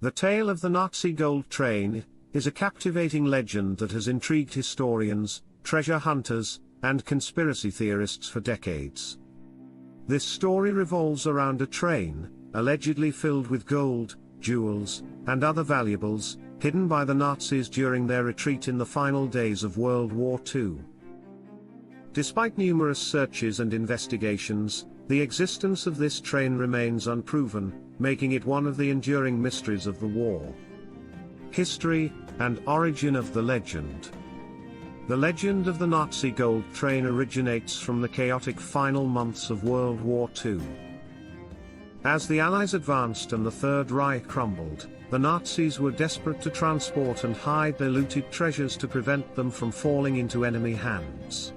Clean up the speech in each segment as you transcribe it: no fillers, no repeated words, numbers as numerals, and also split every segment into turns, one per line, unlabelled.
The tale of the Nazi gold train is a captivating legend that has intrigued historians, treasure hunters, and conspiracy theorists for decades. This story revolves around a train, allegedly filled with gold, jewels, and other valuables, hidden by the Nazis during their retreat in the final days of World War II. Despite numerous searches and investigations, the existence of this train remains unproven, making it one of the enduring mysteries of the war. History and origin of the legend. The legend of the Nazi gold train originates from the chaotic final months of World War II. As the Allies advanced and the Third Reich crumbled, the Nazis were desperate to transport and hide their looted treasures to prevent them from falling into enemy hands.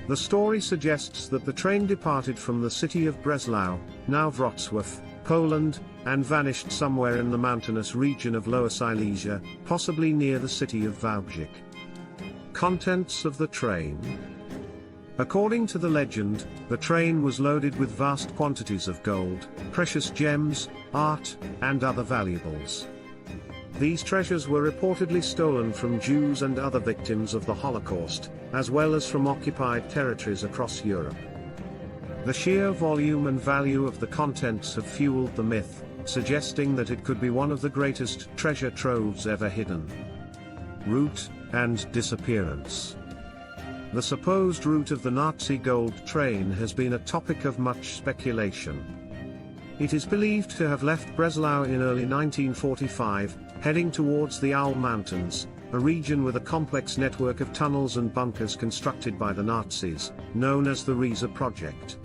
The story suggests that the train departed from the city of Breslau, now Wrocław, Poland, and vanished somewhere in the mountainous region of Lower Silesia, possibly near the city of Wałbrzych. Contents of the train. According to the legend, the train was loaded with vast quantities of gold, precious gems, art, and other valuables. These treasures were reportedly stolen from Jews and other victims of the Holocaust, as well as from occupied territories across Europe. The sheer volume and value of the contents have fueled the myth, suggesting that it could be one of the greatest treasure troves ever hidden. Route and disappearance. The supposed route of the Nazi gold train has been a topic of much speculation. It is believed to have left Breslau in early 1945, heading towards the Ural Mountains, a region with a complex network of tunnels and bunkers constructed by the Nazis, known as the Riese Project.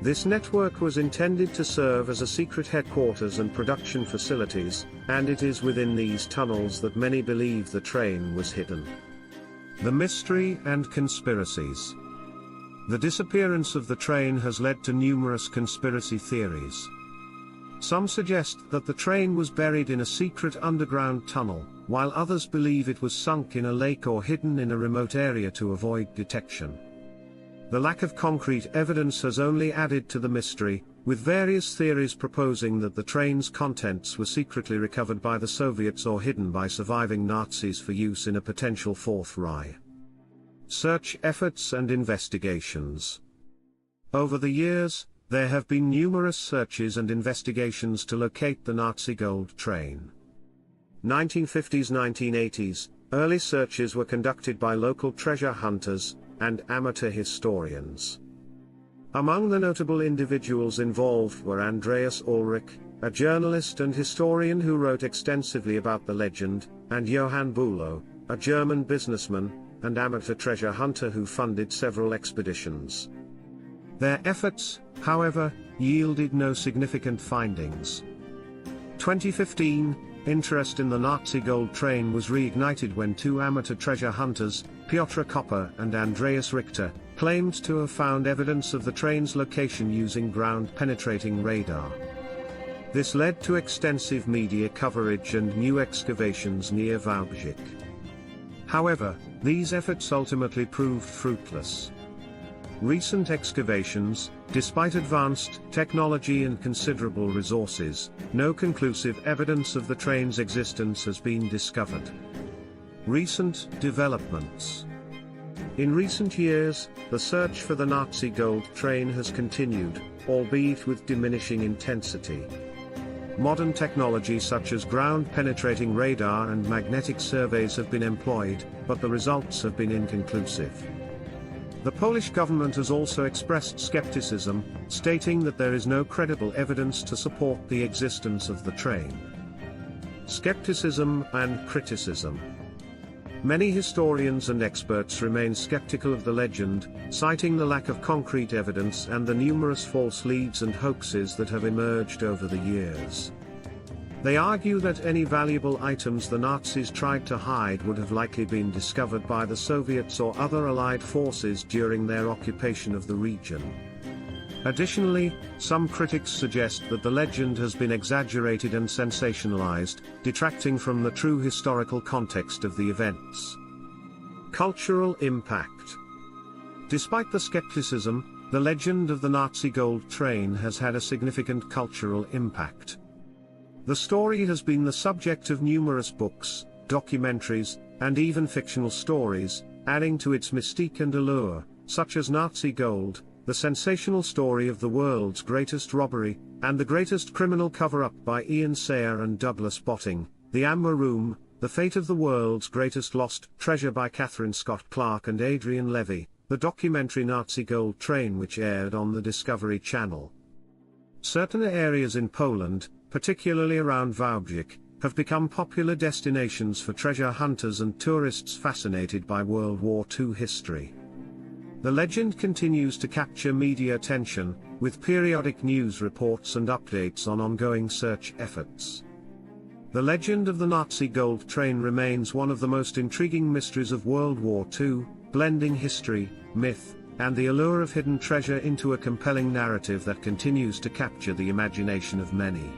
This network was intended to serve as a secret headquarters and production facilities, and it is within these tunnels that many believe the train was hidden. The mystery and conspiracies. The disappearance of the train has led to numerous conspiracy theories. Some suggest that the train was buried in a secret underground tunnel, while others believe it was sunk in a lake or hidden in a remote area to avoid detection. The lack of concrete evidence has only added to the mystery, with various theories proposing that the train's contents were secretly recovered by the Soviets or hidden by surviving Nazis for use in a potential Fourth Reich. Search efforts and investigations. Over the years, there have been numerous searches and investigations to locate the Nazi gold train. 1950s-1980s, early searches were conducted by local treasure hunters and amateur historians. Among the notable individuals involved were Andreas Ulrich, a journalist and historian who wrote extensively about the legend, and Johann Bülow, a German businessman and amateur treasure hunter who funded several expeditions. Their efforts, however, yielded no significant findings. 2015, interest in the Nazi gold train was reignited when two amateur treasure hunters, Piotr Kopper and Andreas Richter, claimed to have found evidence of the train's location using ground-penetrating radar. This led to extensive media coverage and new excavations near Wałbrzych. However, these efforts ultimately proved fruitless. Recent excavations, despite advanced technology and considerable resources, no conclusive evidence of the train's existence has been discovered. Recent developments. In recent years, the search for the Nazi gold train has continued, albeit with diminishing intensity. Modern technology such as ground-penetrating radar and magnetic surveys have been employed, but the results have been inconclusive. The Polish government has also expressed skepticism, stating that there is no credible evidence to support the existence of the train. Skepticism and criticism. Many historians and experts remain skeptical of the legend, citing the lack of concrete evidence and the numerous false leads and hoaxes that have emerged over the years. They argue that any valuable items the Nazis tried to hide would have likely been discovered by the Soviets or other Allied forces during their occupation of the region. Additionally, some critics suggest that the legend has been exaggerated and sensationalized, detracting from the true historical context of the events. Cultural impact. Despite the skepticism, the legend of the Nazi gold train has had a significant cultural impact. The story has been the subject of numerous books, documentaries, and even fictional stories, adding to its mystique and allure, such as Nazi Gold, the sensational story of the world's greatest robbery, and the greatest criminal cover-up by Ian Sayer and Douglas Botting, The Amber Room, The Fate of the World's Greatest Lost Treasure by Catherine Scott Clark and Adrian Levy, the documentary Nazi Gold Train, which aired on the Discovery Channel. Certain areas in Poland, particularly around Wałbrzych, have become popular destinations for treasure hunters and tourists fascinated by World War II history. The legend continues to capture media attention, with periodic news reports and updates on ongoing search efforts. The legend of the Nazi Gold Train remains one of the most intriguing mysteries of World War II, blending history, myth, and the allure of hidden treasure into a compelling narrative that continues to capture the imagination of many.